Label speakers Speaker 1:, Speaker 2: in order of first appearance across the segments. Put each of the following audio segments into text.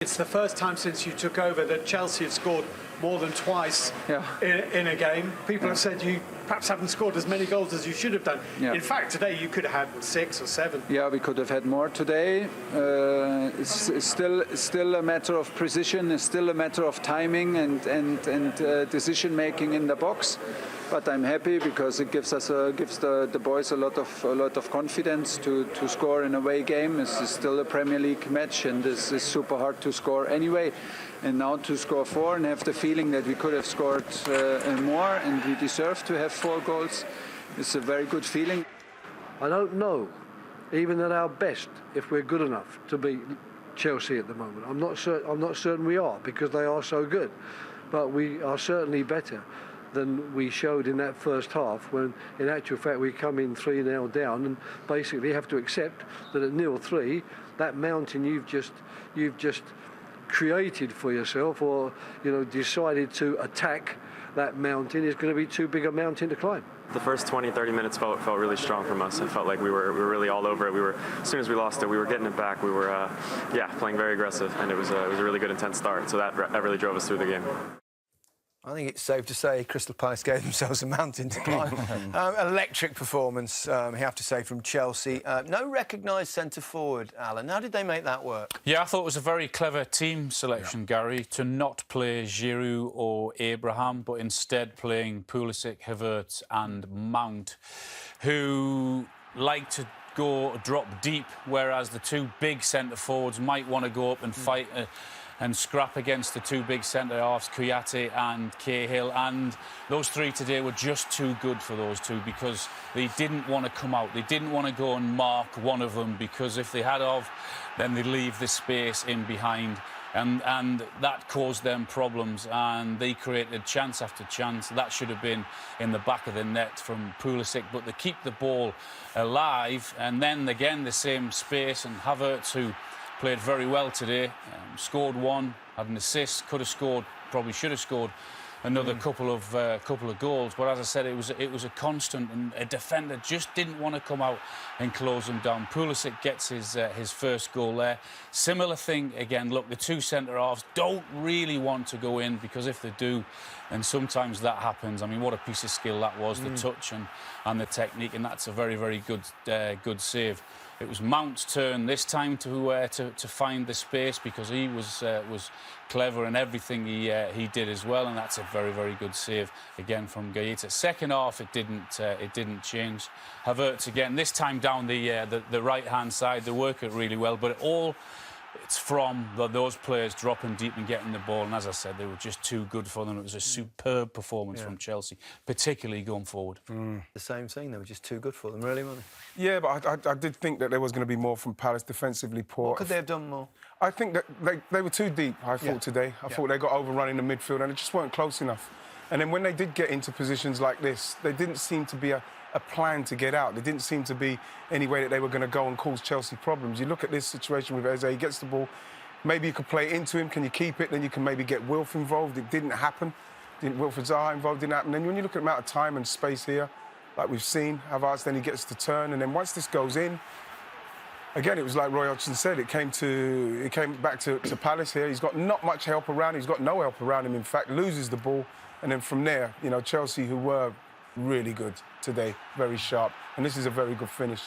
Speaker 1: It's the first time since you took over that Chelsea have scored more than twice in a game. People have said you perhaps haven't scored as many goals as you should have done. In fact, today you could have had 6 or 7.
Speaker 2: Yeah, we could have had more today. It's still a matter of precision. It's still a matter of timing and decision making in the box. But I'm happy because it gives the boys a lot of confidence to score in a away game. This is still a Premier League match, and this is super hard to score anyway. And now to score 4 and have the feeling that we could have scored more and we deserve to have 4 goals, it's a very good feeling.
Speaker 3: I don't know, even at our best, if we're good enough to beat Chelsea at the moment. I'm not certain we are, because they are so good. But we are certainly better than we showed in that first half, when in actual fact we come in 3-0 down and basically have to accept that at 0-3, that mountain you've just created for yourself, or decided to attack that mountain, is going to be too big a mountain to climb.
Speaker 4: The first 20-30 minutes felt really strong from us. It felt like we were really all over it. As soon as we lost it, we were getting it back. We were playing very aggressive, and it was a really good intense start. So that really drove us through the game.
Speaker 5: I think it's safe to say Crystal Palace gave themselves a mountain to climb. Electric performance, you have to say, from Chelsea. No recognised centre-forward, Alan. How did they make that work?
Speaker 6: Yeah, I thought it was a very clever team selection, Gary, to not play Giroud or Abraham, but instead playing Pulisic, Havertz and Mount, who like to drop deep, whereas the 2 big centre-forwards might want to go up and fight and scrap against the 2 big centre-halves, Kouyaté and Cahill. And those 3 today were just too good for those 2, because they didn't want to come out. They didn't want to go and mark one of them, because if they had then they'd leave the space in behind. And that caused them problems, and they created chance after chance. That should have been in the back of the net from Pulisic, but they keep the ball alive. And then again, the same space, and Havertz, who played very well today, scored 1, had an assist, could have scored, probably should have scored another couple of goals. But as I said, it was a constant, and a defender just didn't want to come out and close them down. Pulisic gets his first goal there. Similar thing again. Look, the 2 centre-halves don't really want to go in, because if they do, then sometimes that happens. I mean, what a piece of skill that was, the touch and the technique, and that's a very, very good save. It was Mount's turn this time to find the space, because he was clever in everything he did as well, and that's a very, very good save again from Gaeta. Second half, it didn't change. Havertz again, this time down the right-hand side. They work it really well, but it's from those players dropping deep and getting the ball. And as I said, they were just too good for them. It was a superb performance from Chelsea, particularly going forward.
Speaker 5: The same thing, they were just too good for them, really, weren't they?
Speaker 7: Yeah, but I did think that there was going to be more from Palace, defensively poor.
Speaker 5: What could they have done more?
Speaker 7: I think that they were too deep, I thought, today. I thought they got overrun in the midfield, and they just weren't close enough. And then when they did get into positions like this, there didn't seem to be a plan to get out. There didn't seem to be any way that they were going to go and cause Chelsea problems. You look at this situation with Eze, he gets the ball, maybe you could play it into him, can you keep it? Then you can maybe get Wilf involved. It didn't happen. Wilfried Zaha involved, didn't happen. Then when you look at the amount of time and space here, like we've seen, Havertz, then he gets to turn, and then once this goes in, again, it was like Roy Hodgson said, it came back to Palace here. He's got not much help around him. He's got no help around him, in fact, loses the ball. And then from there, Chelsea, who were really good today, very sharp. And this is a very good finish.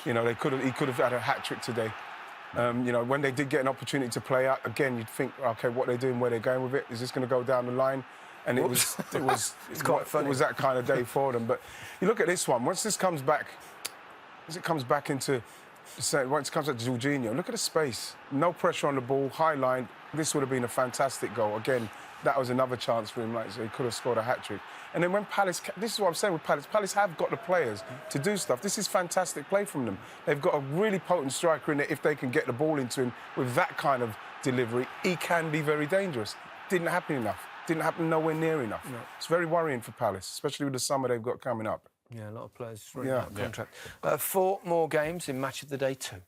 Speaker 7: He could have had a hat-trick today. When they did get an opportunity to play out, again, you'd think, OK, what they're doing, where they're going with it, is this going to go down the line? And it was quite funny. It was that kind of day for them. But you look at this one, once it comes back to Jorginho, look at the space. No pressure on the ball, high line. This would have been a fantastic goal. Again, that was another chance for him, so he could have scored a hat-trick. And then when Palace, this is what I'm saying with Palace, Palace have got the players to do stuff. This is fantastic play from them. They've got a really potent striker in there. If they can get the ball into him with that kind of delivery, he can be very dangerous. Didn't happen enough. Didn't happen nowhere near enough. No. It's very worrying for Palace, especially with the summer they've got coming up.
Speaker 5: Yeah, a lot of players running out of contract. 4 more games in Match of the Day 2.